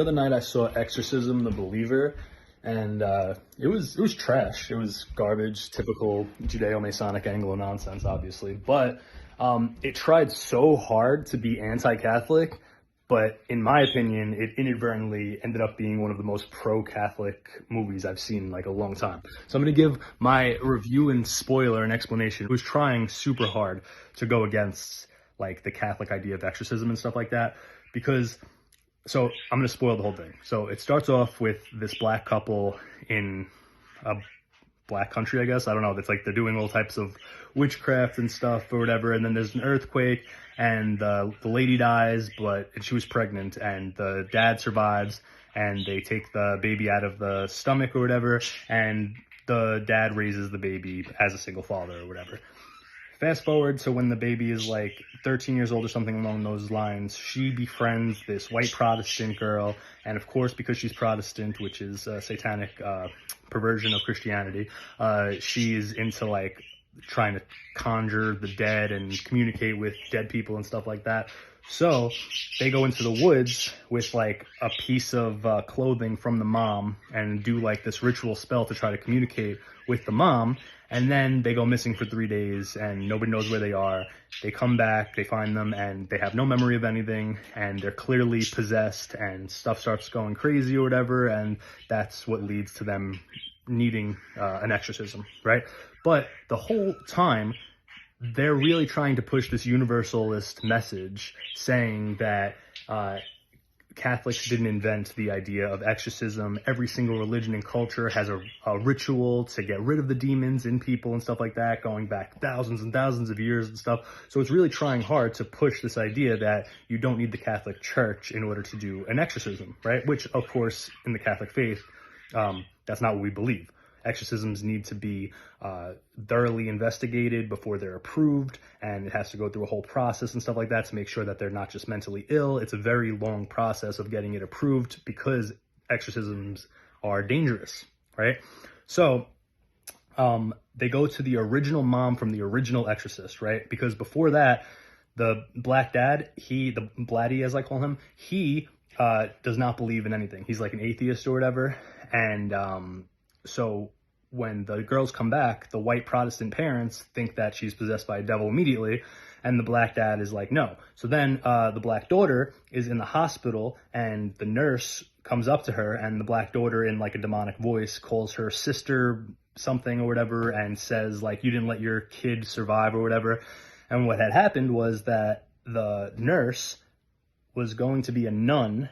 The other night I saw Exorcism, The Believer, and it was trash. It was garbage, typical Judeo-Masonic Anglo nonsense, obviously. But it tried so hard to be anti-Catholic, but in my opinion, it inadvertently ended up being one of the most pro-Catholic movies I've seen in like a long time. So I'm gonna give my review and spoiler and explanation. It was trying super hard to go against like the Catholic idea of exorcism and stuff like that, because so I'm going to spoil the whole thing. So it starts off with this black couple in a black country, I guess. I don't know. It's like they're doing all types of witchcraft and stuff or whatever. And then there's an earthquake and the lady dies, and she was pregnant, and the dad survives, and they take the baby out of the stomach or whatever. And the dad raises the baby as a single father or whatever. Fast forward to when the baby is like 13 years old or something along those lines, she befriends this white Protestant girl. And of course, because she's Protestant, which is a satanic perversion of Christianity, she's into like trying to conjure the dead and communicate with dead people and stuff like that. So they go into the woods with like a piece of clothing from the mom and do like this ritual spell to try to communicate with the mom. And then they go missing for 3 days and nobody knows where they are. They come back, they find them, and they have no memory of anything, and they're clearly possessed, and stuff starts going crazy or whatever, and that's what leads to them needing an exorcism, right? But the whole time, they're really trying to push this universalist message saying that Catholics didn't invent the idea of exorcism. Every single religion and culture has a ritual to get rid of the demons in people and stuff like that, going back thousands and thousands of years and stuff. So it's really trying hard to push this idea that you don't need the Catholic Church in order to do an exorcism, right? Which, of course, in the Catholic faith, that's not what we believe. Exorcisms need to be thoroughly investigated before they're approved, and it has to go through a whole process and stuff like that to make sure that they're not just mentally ill. It's a very long process of getting it approved because exorcisms are dangerous, right? So they go to the original mom from the original Exorcist, right? Because before that, the black dad, the Blatty as I call him, he does not believe in anything. He's like an atheist or whatever, and so when the girls come back, the white Protestant parents think that she's possessed by a devil immediately, and the black dad is like, no. So then the black daughter is in the hospital, and the nurse comes up to her, and the black daughter in like a demonic voice calls her sister something or whatever, and says like, you didn't let your kid survive or whatever. And what had happened was that the nurse was going to be a nun,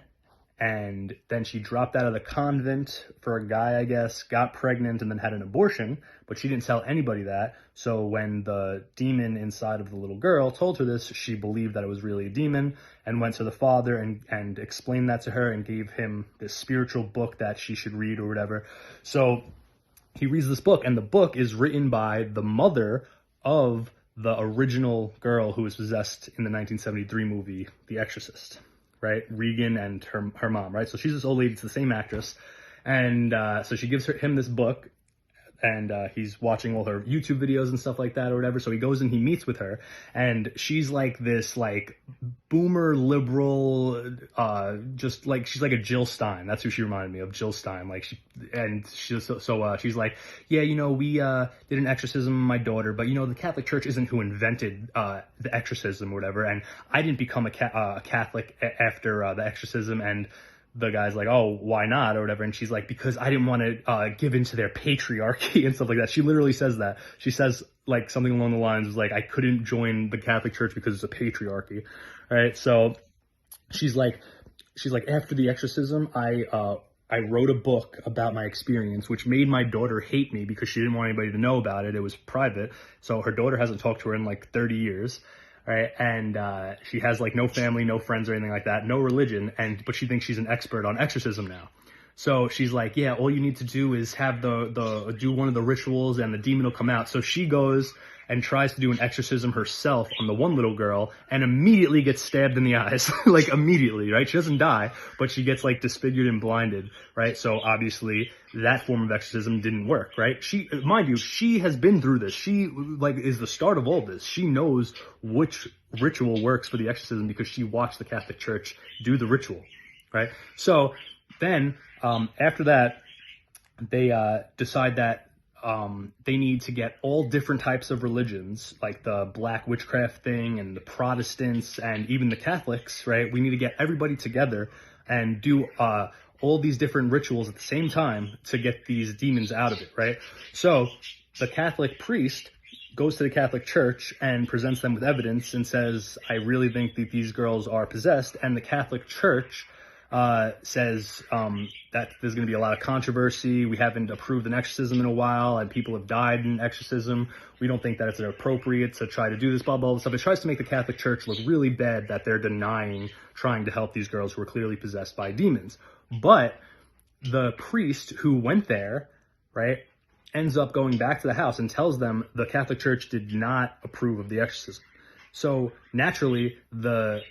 and then she dropped out of the convent for a guy, I guess, got pregnant, and then had an abortion, but she didn't tell anybody that. So when the demon inside of the little girl told her this, she believed that it was really a demon and went to the father and explained that to her and gave him this spiritual book that she should read or whatever. So he reads this book, and the book is written by the mother of the original girl who was possessed in the 1973 movie, The Exorcist. Right, Regan and her mom, right? So she's this old lady, it's the same actress, and so she gives him this book, and he's watching all her YouTube videos and stuff like that or whatever. So he goes and he meets with her, and she's like this like boomer liberal, just like she's like a Jill Stein. That's who she reminded me of, Jill Stein. Like she's like, yeah, you know, we did an exorcism of my daughter, but you know, the Catholic Church isn't who invented the exorcism or whatever, and I didn't become a Catholic after the exorcism. And the guy's like, oh, why not or whatever, and she's like, because I didn't want to give into their patriarchy and stuff like that. She literally says that. She says like something along the lines of like, I couldn't join the Catholic Church because it's a patriarchy, right? So she's like after the exorcism, I wrote a book about my experience, which made my daughter hate me because she didn't want anybody to know about it. It was private, so her daughter hasn't talked to her in like 30 years. Right, and she has like no family, no friends or anything like that, no religion, but she thinks she's an expert on exorcism now. So she's like, yeah, all you need to do is have do one of the rituals and the demon will come out. So she goes and tries to do an exorcism herself on the one little girl and immediately gets stabbed in the eyes, like immediately, right? She doesn't die, but she gets like disfigured and blinded, right? So obviously that form of exorcism didn't work, right? Mind you, she has been through this. She like is the start of all this. She knows which ritual works for the exorcism because she watched the Catholic Church do the ritual. right? So then after that, they decide that they need to get all different types of religions, like the black witchcraft thing and the Protestants and even the Catholics, right? We need to get everybody together and do all these different rituals at the same time to get these demons out of it, right? So the Catholic priest goes to the Catholic Church and presents them with evidence and says, I really think that these girls are possessed. And the Catholic Church says that there's going to be a lot of controversy. We haven't approved an exorcism in a while, and people have died in exorcism. We don't think that it's appropriate to try to do this, blah, blah, blah stuff. It tries to make the Catholic Church look really bad that they're denying trying to help these girls who are clearly possessed by demons. But the priest who went there, right, ends up going back to the house and tells them the Catholic Church did not approve of the exorcism. So naturally,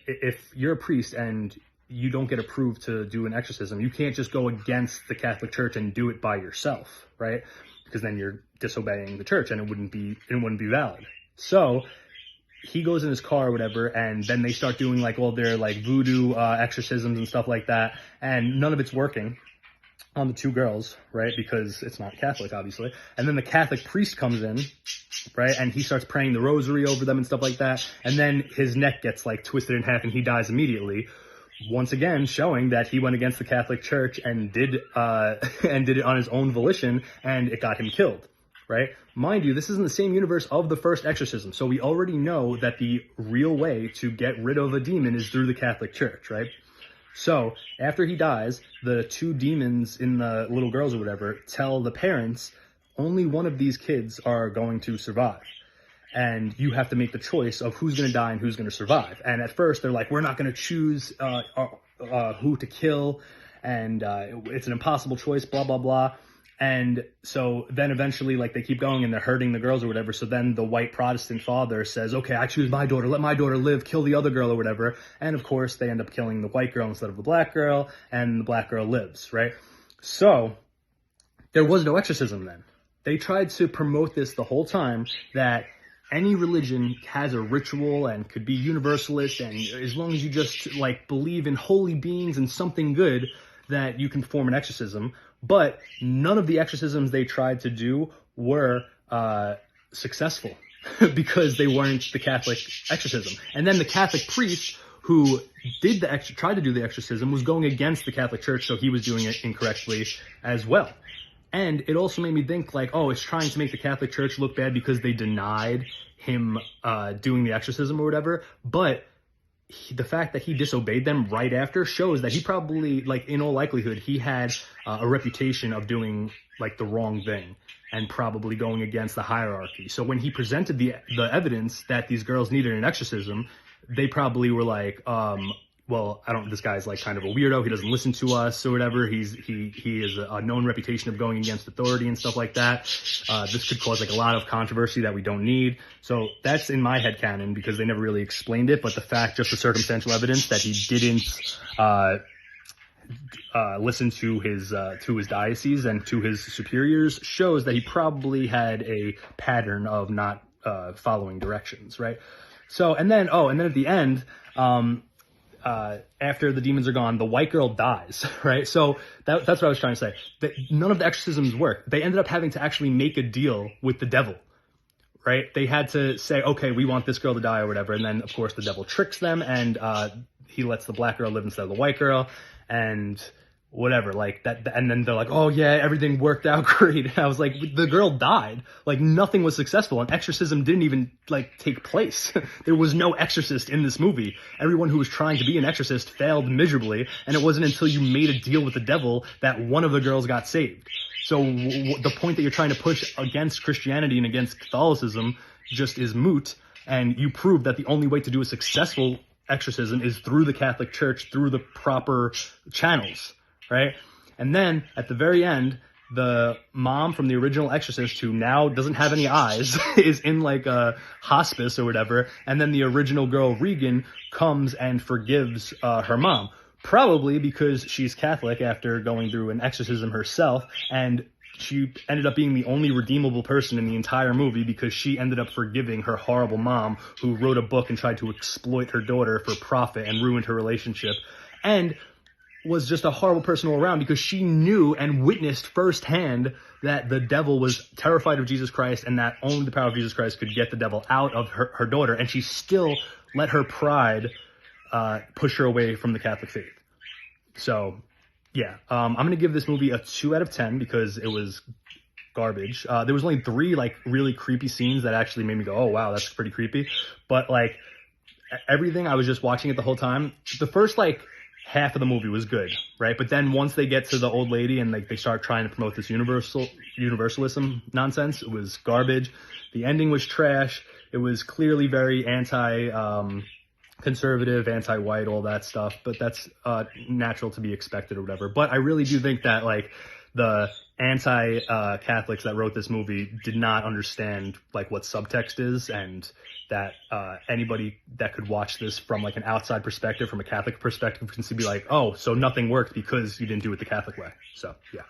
if you're a priest and you don't get approved to do an exorcism, you can't just go against the Catholic Church and do it by yourself, right? Because then you're disobeying the church and it wouldn't be valid. So he goes in his car or whatever, and then they start doing like all their like voodoo exorcisms and stuff like that, and none of it's working on the two girls, right? Because it's not Catholic, obviously. And then the Catholic priest comes in, right? And he starts praying the rosary over them and stuff like that. And then his neck gets like twisted in half and he dies immediately. Once again, showing that he went against the Catholic Church and did it on his own volition, and it got him killed, right? Mind you, this is in the same universe of the first exorcism. So we already know that the real way to get rid of a demon is through the Catholic Church, right? So after he dies, the two demons in the little girls or whatever tell the parents, only one of these kids are going to survive. And you have to make the choice of who's going to die and who's going to survive. And at first they're like, we're not going to choose who to kill. And it's an impossible choice, blah, blah, blah. And so then eventually, like, they keep going and they're hurting the girls or whatever. So then the white Protestant father says, okay, I choose my daughter. Let my daughter live. Kill the other girl or whatever. And of course, they end up killing the white girl instead of the black girl. And the black girl lives, right? So there was no exorcism then. They tried to promote this the whole time, that any religion has a ritual and could be universalist. And as long as you just, like, believe in holy beings and something good, that you can perform an exorcism. But none of the exorcisms they tried to do were successful because they weren't the Catholic exorcism. And then the Catholic priest who tried to do the exorcism was going against the Catholic Church, so he was doing it incorrectly as well. And it also made me think, like, oh, it's trying to make the Catholic Church look bad because they denied him doing the exorcism or whatever. But the fact that he disobeyed them right after shows that he probably, like, in all likelihood, he had a reputation of doing, like, the wrong thing and probably going against the hierarchy. So when he presented the evidence that these girls needed an exorcism, they probably were like, well, this guy's like kind of a weirdo. He doesn't listen to us or whatever. He is a known reputation of going against authority and stuff like that. This could cause like a lot of controversy that we don't need. So that's in my headcanon because they never really explained it. But the fact, just the circumstantial evidence that he didn't listen to his diocese and to his superiors shows that he probably had a pattern of not following directions, right? So, and then at the end, after the demons are gone, the white girl dies, right? So that's what I was trying to say. That none of the exorcisms worked. They ended up having to actually make a deal with the devil, right? They had to say, okay, we want this girl to die or whatever. And then, of course, the devil tricks them and he lets the black girl live instead of the white girl and whatever, like that. And then they're like, oh yeah, everything worked out great. And I was like, the girl died. Like nothing was successful. An exorcism didn't even like take place. There was no exorcist in this movie. Everyone who was trying to be an exorcist failed miserably. And it wasn't until you made a deal with the devil that one of the girls got saved. So the point that you're trying to push against Christianity and against Catholicism just is moot. And you prove that the only way to do a successful exorcism is through the Catholic Church, through the proper channels. Right? And then at the very end, the mom from the original Exorcist, who now doesn't have any eyes, is in like a hospice or whatever. And then the original girl, Regan, comes and forgives her mom. Probably because she's Catholic after going through an exorcism herself. And she ended up being the only redeemable person in the entire movie because she ended up forgiving her horrible mom who wrote a book and tried to exploit her daughter for profit and ruined her relationship. And was just a horrible person all around, because she knew and witnessed firsthand that the devil was terrified of Jesus Christ, and that only the power of Jesus Christ could get the devil out of her daughter, and she still let her pride push her away from the Catholic faith. So, yeah, I'm going to give this movie a 2 out of 10 because it was garbage. There was only 3 like really creepy scenes that actually made me go, oh wow, that's pretty creepy. But like everything, I was just watching it the whole time. The first like half of the movie was good, right? But then once they get to the old lady and like they start trying to promote this universalism nonsense, it was garbage. The ending was trash. It was clearly very conservative, anti-white, all that stuff, but that's natural to be expected or whatever. But I really do think that like the anti-Catholics that wrote this movie did not understand like what subtext is, and that anybody that could watch this from like an outside perspective, from a Catholic perspective, can be like, oh, so nothing worked because you didn't do it the Catholic way. So yeah.